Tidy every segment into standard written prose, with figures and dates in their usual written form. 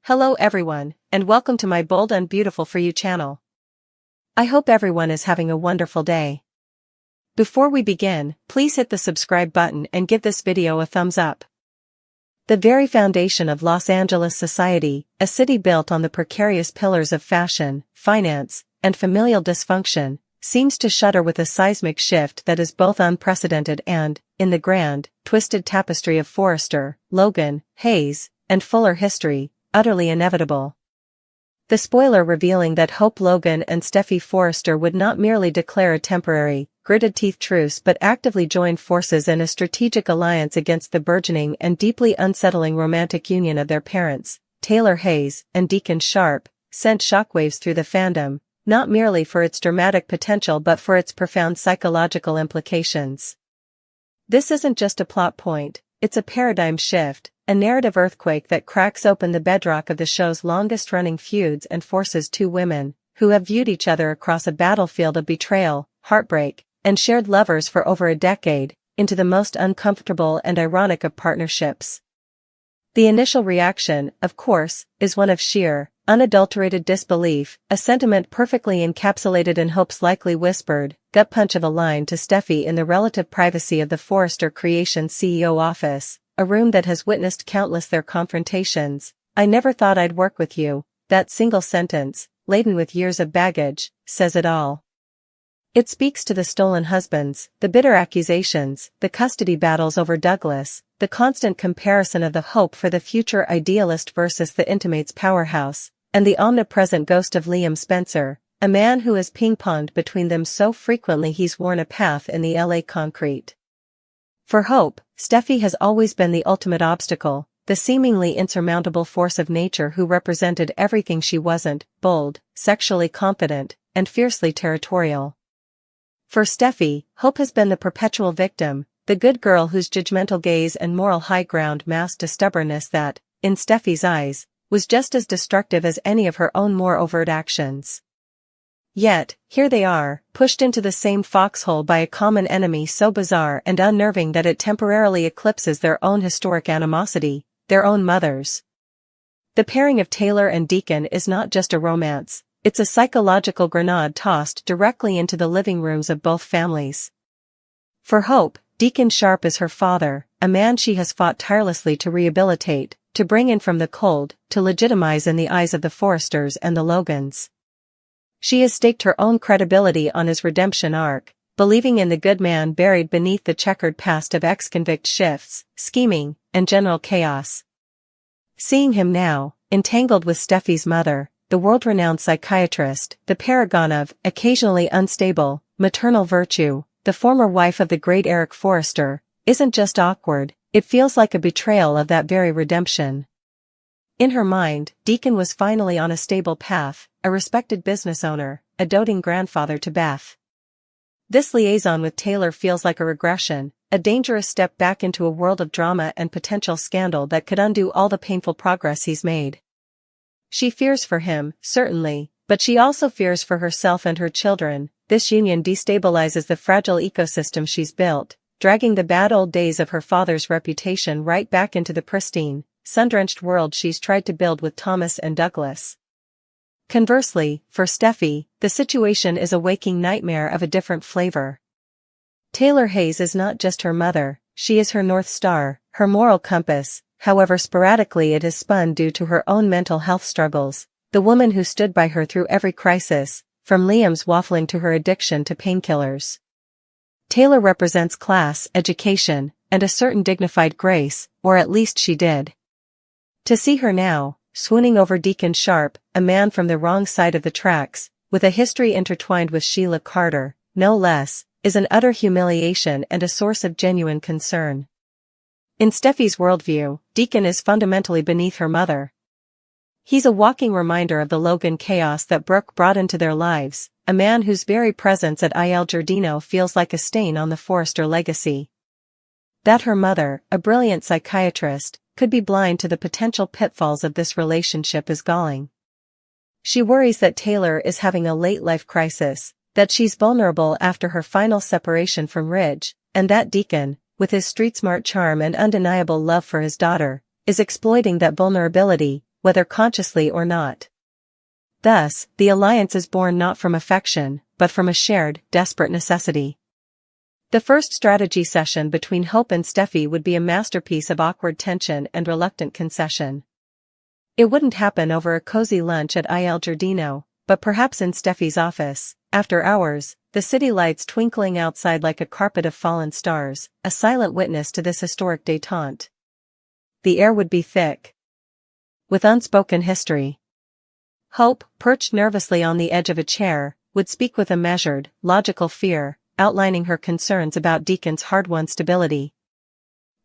Hello everyone, and welcome to my Bold and Beautiful for You channel. I hope everyone is having a wonderful day. Before we begin, please hit the subscribe button and give this video a thumbs up. The very foundation of Los Angeles society, a city built on the precarious pillars of fashion, finance, and familial dysfunction, seems to shudder with a seismic shift that is both unprecedented and, in the grand, twisted tapestry of Forrester, Logan, Hayes, and Fuller history, utterly inevitable. The spoiler revealing that Hope Logan and Steffi Forrester would not merely declare a temporary, gritted-teeth truce but actively join forces in a strategic alliance against the burgeoning and deeply unsettling romantic union of their parents, Taylor Hayes and Deacon Sharp, sent shockwaves through the fandom, not merely for its dramatic potential but for its profound psychological implications. This isn't just a plot point, it's a paradigm shift, a narrative earthquake that cracks open the bedrock of the show's longest-running feuds and forces two women, who have viewed each other across a battlefield of betrayal, heartbreak, and shared lovers for over a decade, into the most uncomfortable and ironic of partnerships. The initial reaction, of course, is one of sheer, unadulterated disbelief, a sentiment perfectly encapsulated in Hope's likely whispered, gut punch of a line to Steffi in the relative privacy of the Forrester Creation CEO office, a room that has witnessed countless their confrontations. "I never thought I'd work with you." That single sentence, laden with years of baggage, says it all. It speaks to the stolen husbands, the bitter accusations, the custody battles over Douglas, the constant comparison of the hope for the future idealist versus the intimates powerhouse, and the omnipresent ghost of Liam Spencer, a man who has ping-ponged between them so frequently he's worn a path in the LA concrete. For Hope, Steffi has always been the ultimate obstacle, the seemingly insurmountable force of nature who represented everything she wasn't: bold, sexually confident, and fiercely territorial. For Steffi, Hope has been the perpetual victim, the good girl whose judgmental gaze and moral high ground masked a stubbornness that, in Steffi's eyes, was just as destructive as any of her own more overt actions. Yet, here they are, pushed into the same foxhole by a common enemy so bizarre and unnerving that it temporarily eclipses their own historic animosity, their own mothers. The pairing of Taylor and Deacon is not just a romance, it's a psychological grenade tossed directly into the living rooms of both families. For Hope, Deacon Sharp is her father, a man she has fought tirelessly to rehabilitate, to bring in from the cold, to legitimize in the eyes of the Forresters and the Logans. She has staked her own credibility on his redemption arc, believing in the good man buried beneath the checkered past of ex-convict shifts, scheming, and general chaos. Seeing him now, entangled with Steffi's mother, the world-renowned psychiatrist, the paragon of, occasionally unstable, maternal virtue, the former wife of the great Eric Forrester, isn't just awkward, it feels like a betrayal of that very redemption. In her mind, Deacon was finally on a stable path, a respected business owner, a doting grandfather to Beth. This liaison with Taylor feels like a regression, a dangerous step back into a world of drama and potential scandal that could undo all the painful progress he's made. She fears for him, certainly, but she also fears for herself and her children. This union destabilizes the fragile ecosystem she's built, dragging the bad old days of her father's reputation right back into the pristine, sun-drenched world she's tried to build with Thomas and Douglas. Conversely, for Steffi, the situation is a waking nightmare of a different flavor. Taylor Hayes is not just her mother, she is her North Star, her moral compass, however sporadically it has spun due to her own mental health struggles, the woman who stood by her through every crisis, from Liam's waffling to her addiction to painkillers. Taylor represents class, education, and a certain dignified grace, or at least she did. To see her now, swooning over Deacon Sharp, a man from the wrong side of the tracks, with a history intertwined with Sheila Carter, no less, is an utter humiliation and a source of genuine concern. In Steffi's worldview, Deacon is fundamentally beneath her mother. He's a walking reminder of the Logan chaos that Brooke brought into their lives, a man whose very presence at Il Giardino feels like a stain on the Forrester legacy. That her mother, a brilliant psychiatrist, could be blind to the potential pitfalls of this relationship is galling. She worries that Taylor is having a late-life crisis, that she's vulnerable after her final separation from Ridge, and that Deacon, with his street-smart charm and undeniable love for his daughter, is exploiting that vulnerability, whether consciously or not. Thus, the alliance is born not from affection, but from a shared, desperate necessity. The first strategy session between Hope and Steffi would be a masterpiece of awkward tension and reluctant concession. It wouldn't happen over a cozy lunch at Il Giardino, but perhaps in Steffi's office, after hours, the city lights twinkling outside like a carpet of fallen stars, a silent witness to this historic détente. The air would be thick with unspoken history. Hope, perched nervously on the edge of a chair, would speak with a measured, logical fear, outlining her concerns about Deacon's hard-won stability.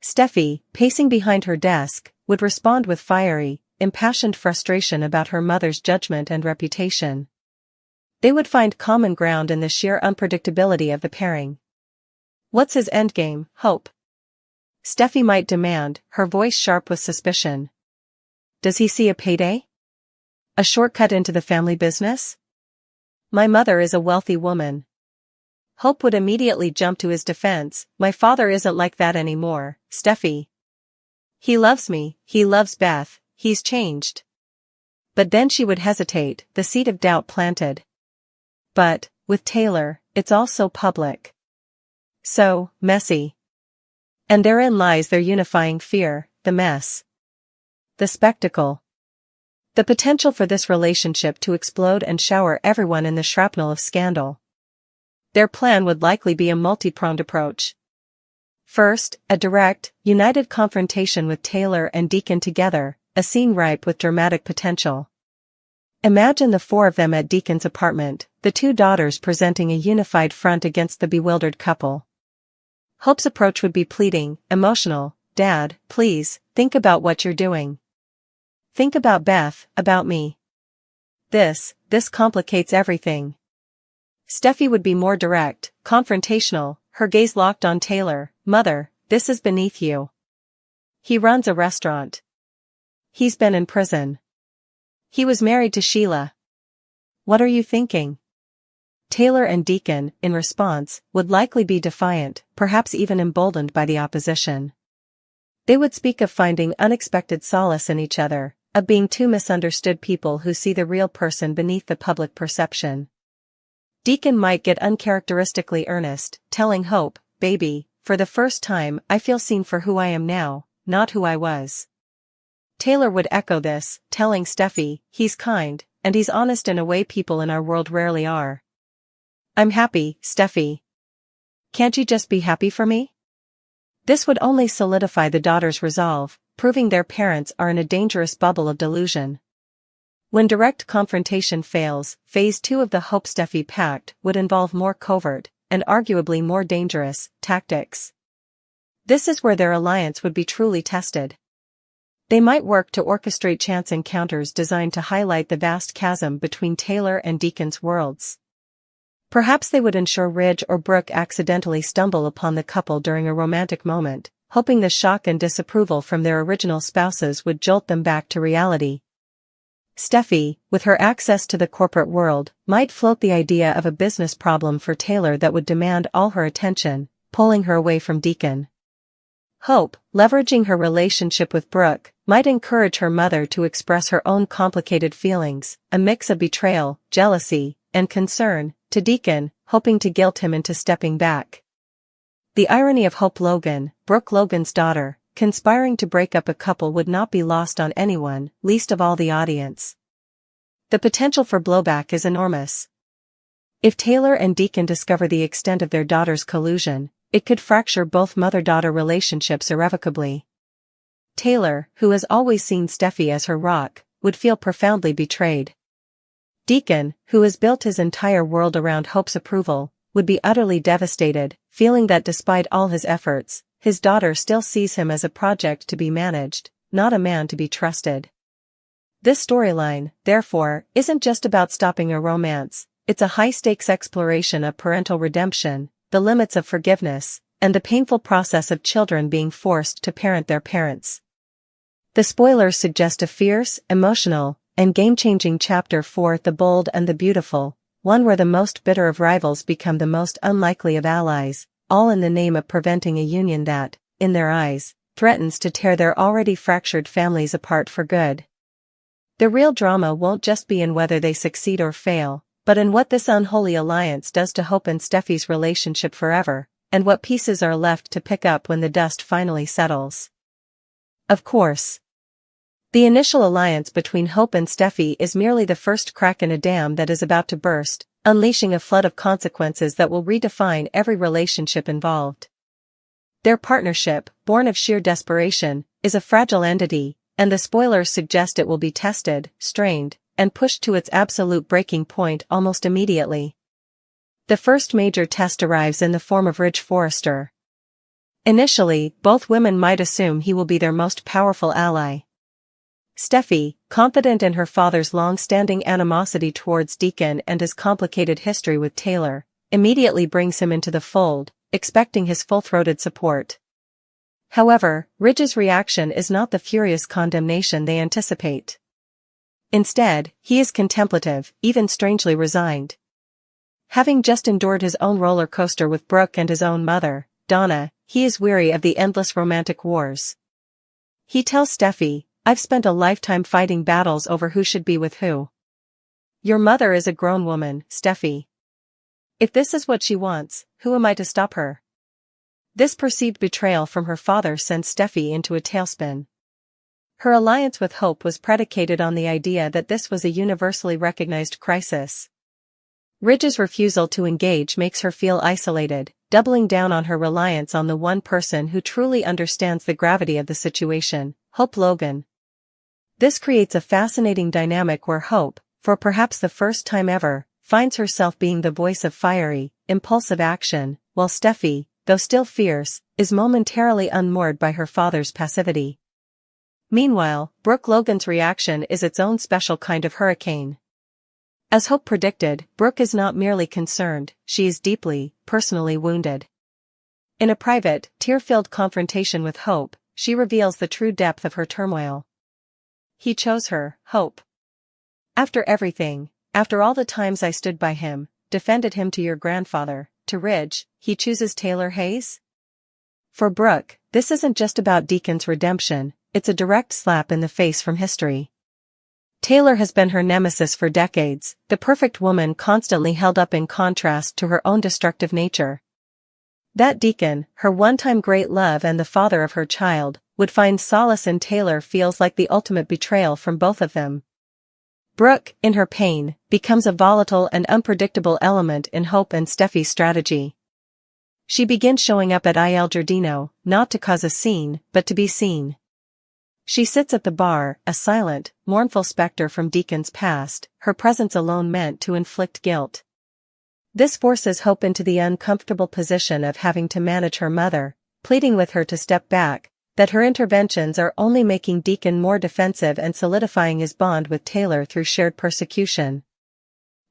Steffi, pacing behind her desk, would respond with fiery, impassioned frustration about her mother's judgment and reputation. They would find common ground in the sheer unpredictability of the pairing. "What's his endgame, Hope?" Steffi might demand, her voice sharp with suspicion. "Does he see a payday? A shortcut into the family business? My mother is a wealthy woman." Hope would immediately jump to his defense. "My father isn't like that anymore, Steffi. He loves me, he loves Beth, he's changed." But then she would hesitate, the seed of doubt planted. "But, with Taylor, it's all so public. So messy. And therein lies their unifying fear, the mess. The spectacle. The potential for this relationship to explode and shower everyone in the shrapnel of scandal." Their plan would likely be a multi-pronged approach. First, a direct, united confrontation with Taylor and Deacon together, a scene ripe with dramatic potential. Imagine the four of them at Deacon's apartment, the two daughters presenting a unified front against the bewildered couple. Hope's approach would be pleading, emotional. "Dad, please, think about what you're doing. Think about Beth, about me. This complicates everything." Steffi would be more direct, confrontational, her gaze locked on Taylor. "Mother, this is beneath you. He runs a restaurant. He's been in prison. He was married to Sheila. What are you thinking?" Taylor and Deacon, in response, would likely be defiant, perhaps even emboldened by the opposition. They would speak of finding unexpected solace in each other, of being two misunderstood people who see the real person beneath the public perception. Deacon might get uncharacteristically earnest, telling Hope, "Baby, for the first time I feel seen for who I am now, not who I was." Taylor would echo this, telling Steffi, "He's kind, and he's honest in a way people in our world rarely are. I'm happy, Steffi. Can't you just be happy for me?" This would only solidify the daughters' resolve, proving their parents are in a dangerous bubble of delusion. When direct confrontation fails, phase 2 of the Hope-Steffi pact would involve more covert, and arguably more dangerous, tactics. This is where their alliance would be truly tested. They might work to orchestrate chance encounters designed to highlight the vast chasm between Taylor and Deacon's worlds. Perhaps they would ensure Ridge or Brooke accidentally stumble upon the couple during a romantic moment, hoping the shock and disapproval from their original spouses would jolt them back to reality. Steffi, with her access to the corporate world, might float the idea of a business problem for Taylor that would demand all her attention, pulling her away from Deacon. Hope, leveraging her relationship with Brooke, might encourage her mother to express her own complicated feelings, a mix of betrayal, jealousy, and concern, to Deacon, hoping to guilt him into stepping back. The irony of Hope Logan, Brooke Logan's daughter, conspiring to break up a couple would not be lost on anyone, least of all the audience. The potential for blowback is enormous. If Taylor and Deacon discover the extent of their daughter's collusion, it could fracture both mother-daughter relationships irrevocably. Taylor, who has always seen Steffi as her rock, would feel profoundly betrayed. Deacon, who has built his entire world around Hope's approval, would be utterly devastated, feeling that despite all his efforts, his daughter still sees him as a project to be managed, not a man to be trusted. This storyline, therefore, isn't just about stopping a romance, it's a high-stakes exploration of parental redemption, the limits of forgiveness, and the painful process of children being forced to parent their parents. The spoilers suggest a fierce, emotional, and game-changing chapter for The Bold and the Beautiful, one where the most bitter of rivals become the most unlikely of allies, all in the name of preventing a union that, in their eyes, threatens to tear their already fractured families apart for good. The real drama won't just be in whether they succeed or fail, but in what this unholy alliance does to Hope and Steffi's relationship forever, and what pieces are left to pick up when the dust finally settles. Of course, the initial alliance between Hope and Steffi is merely the first crack in a dam that is about to burst, unleashing a flood of consequences that will redefine every relationship involved. Their partnership, born of sheer desperation, is a fragile entity, and the spoilers suggest it will be tested, strained, and pushed to its absolute breaking point almost immediately. The first major test arrives in the form of Ridge Forrester. Initially, both women might assume he will be their most powerful ally. Steffi, confident in her father's long-standing animosity towards Deacon and his complicated history with Taylor, immediately brings him into the fold, expecting his full-throated support. However, Ridge's reaction is not the furious condemnation they anticipate. Instead, he is contemplative, even strangely resigned. Having just endured his own roller coaster with Brooke and his own mother, Donna, he is weary of the endless romantic wars. He tells Steffi, "I've spent a lifetime fighting battles over who should be with who. Your mother is a grown woman, Steffi. If this is what she wants, who am I to stop her?" This perceived betrayal from her father sends Steffi into a tailspin. Her alliance with Hope was predicated on the idea that this was a universally recognized crisis. Ridge's refusal to engage makes her feel isolated, doubling down on her reliance on the one person who truly understands the gravity of the situation, Hope Logan. This creates a fascinating dynamic where Hope, for perhaps the first time ever, finds herself being the voice of fiery, impulsive action, while Steffi, though still fierce, is momentarily unmoored by her father's passivity. Meanwhile, Brooke Logan's reaction is its own special kind of hurricane. As Hope predicted, Brooke is not merely concerned, she is deeply, personally wounded. In a private, tear-filled confrontation with Hope, she reveals the true depth of her turmoil. "He chose her, Hope. After everything, after all the times I stood by him, defended him to your grandfather, to Ridge, he chooses Taylor Hayes?" For Brooke, this isn't just about Deacon's redemption, it's a direct slap in the face from history. Taylor has been her nemesis for decades, the perfect woman constantly held up in contrast to her own destructive nature. That Deacon, her one-time great love and the father of her child, would find solace in Taylor feels like the ultimate betrayal from both of them. Brooke, in her pain, becomes a volatile and unpredictable element in Hope and Steffi's strategy. She begins showing up at Il Giardino, not to cause a scene, but to be seen. She sits at the bar, a silent, mournful specter from Deacon's past, her presence alone meant to inflict guilt. This forces Hope into the uncomfortable position of having to manage her mother, pleading with her to step back, that her interventions are only making Deacon more defensive and solidifying his bond with Taylor through shared persecution.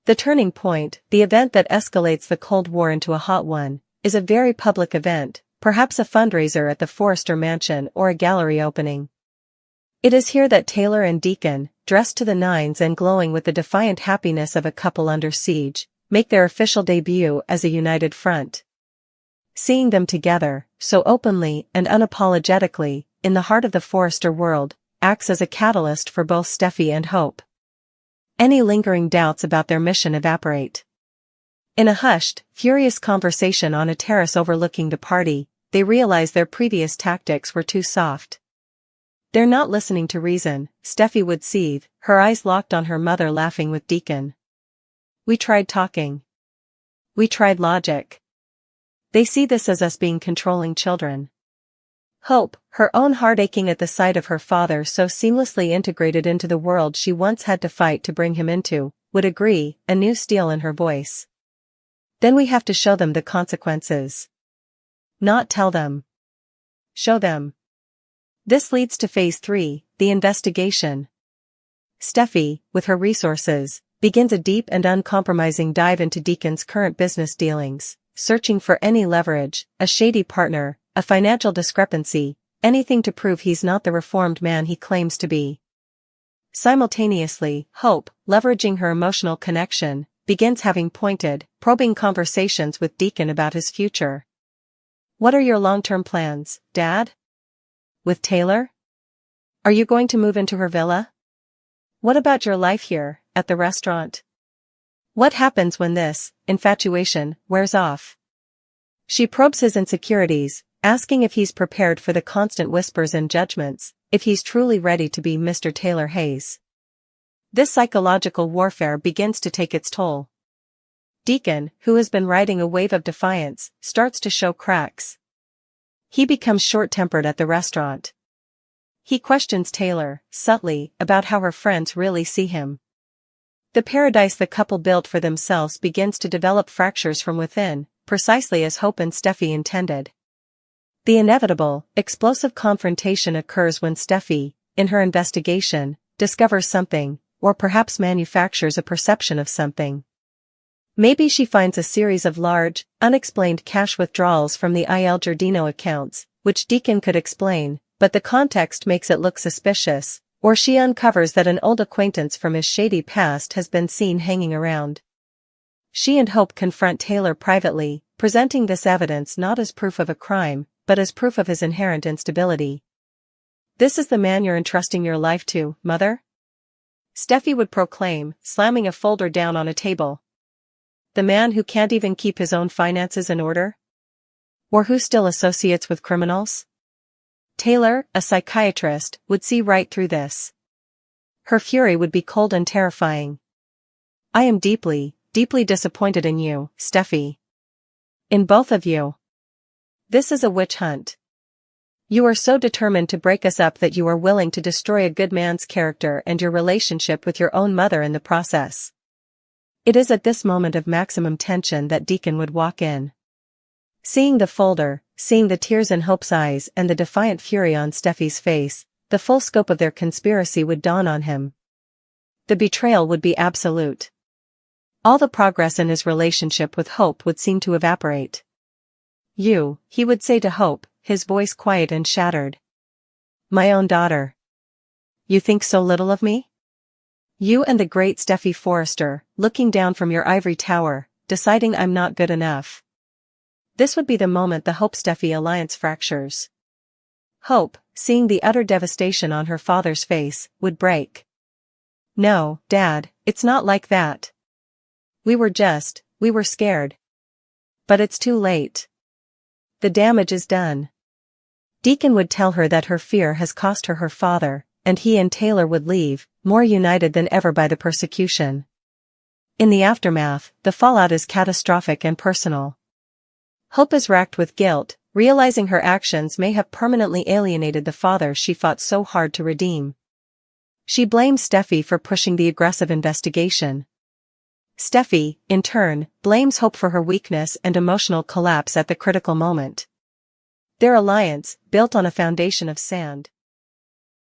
The turning point, the event that escalates the Cold War into a hot one, is a very public event, perhaps a fundraiser at the Forrester mansion or a gallery opening. It is here that Taylor and Deacon, dressed to the nines and glowing with the defiant happiness of a couple under siege, make their official debut as a united front. Seeing them together, so openly and unapologetically, in the heart of the Forrester world, acts as a catalyst for both Steffi and Hope. Any lingering doubts about their mission evaporate. In a hushed, furious conversation on a terrace overlooking the party, they realize their previous tactics were too soft. They're not listening to reason, Steffi would seethe, her eyes locked on her mother laughing with Deacon. "We tried talking. We tried logic." They see this as us being controlling children. Hope, her own heart aching at the sight of her father so seamlessly integrated into the world she once had to fight to bring him into, would agree, a new steel in her voice. "Then we have to show them the consequences. Not tell them. Show them." This leads to Phase 3, the investigation. Steffi, with her resources, begins a deep and uncompromising dive into Deacon's current business dealings, searching for any leverage, a shady partner, a financial discrepancy, anything to prove he's not the reformed man he claims to be. Simultaneously, Hope, leveraging her emotional connection, begins having pointed, probing conversations with Deacon about his future. "What are your long-term plans, Dad? With Taylor? Are you going to move into her villa? What about your life here, at the restaurant? What happens when this infatuation wears off? She probes his insecurities, asking if he's prepared for the constant whispers and judgments, if he's truly ready to be Mr. Taylor Hayes. This psychological warfare begins to take its toll. Deacon, who has been riding a wave of defiance, starts to show cracks. He becomes short-tempered at the restaurant. He questions Taylor, subtly, about how her friends really see him. The paradise the couple built for themselves begins to develop fractures from within, precisely as Hope and Steffi intended. The inevitable, explosive confrontation occurs when Steffi, in her investigation, discovers something, or perhaps manufactures a perception of something. Maybe she finds a series of large, unexplained cash withdrawals from the Il Giardino accounts, which Deacon could explain, but the context makes it look suspicious, or she uncovers that an old acquaintance from his shady past has been seen hanging around. She and Hope confront Taylor privately, presenting this evidence not as proof of a crime, but as proof of his inherent instability. "This is the man you're entrusting your life to, Mother?" Steffi would proclaim, slamming a folder down on a table. "The man who can't even keep his own finances in order? Or who still associates with criminals?" Taylor, a psychiatrist, would see right through this. Her fury would be cold and terrifying. "I am deeply, deeply disappointed in you, Steffi. In both of you. This is a witch hunt. You are so determined to break us up that you are willing to destroy a good man's character and your relationship with your own mother in the process." It is at this moment of maximum tension that Deacon would walk in. Seeing the folder, seeing the tears in Hope's eyes and the defiant fury on Steffi's face, the full scope of their conspiracy would dawn on him. The betrayal would be absolute. All the progress in his relationship with Hope would seem to evaporate. "You," he would say to Hope, his voice quiet and shattered. "My own daughter. You think so little of me? You and the great Steffi Forrester, looking down from your ivory tower, deciding I'm not good enough." This would be the moment the Hope-Steffi alliance fractures. Hope, seeing the utter devastation on her father's face, would break. "No, Dad, it's not like that. We were scared. But it's too late. The damage is done." Deacon would tell her that her fear has cost her her father, and he and Taylor would leave, more united than ever by the persecution. In the aftermath, the fallout is catastrophic and personal. Hope is racked with guilt, realizing her actions may have permanently alienated the father she fought so hard to redeem. She blames Steffi for pushing the aggressive investigation. Steffi, in turn, blames Hope for her weakness and emotional collapse at the critical moment. Their alliance, built on a foundation of sand,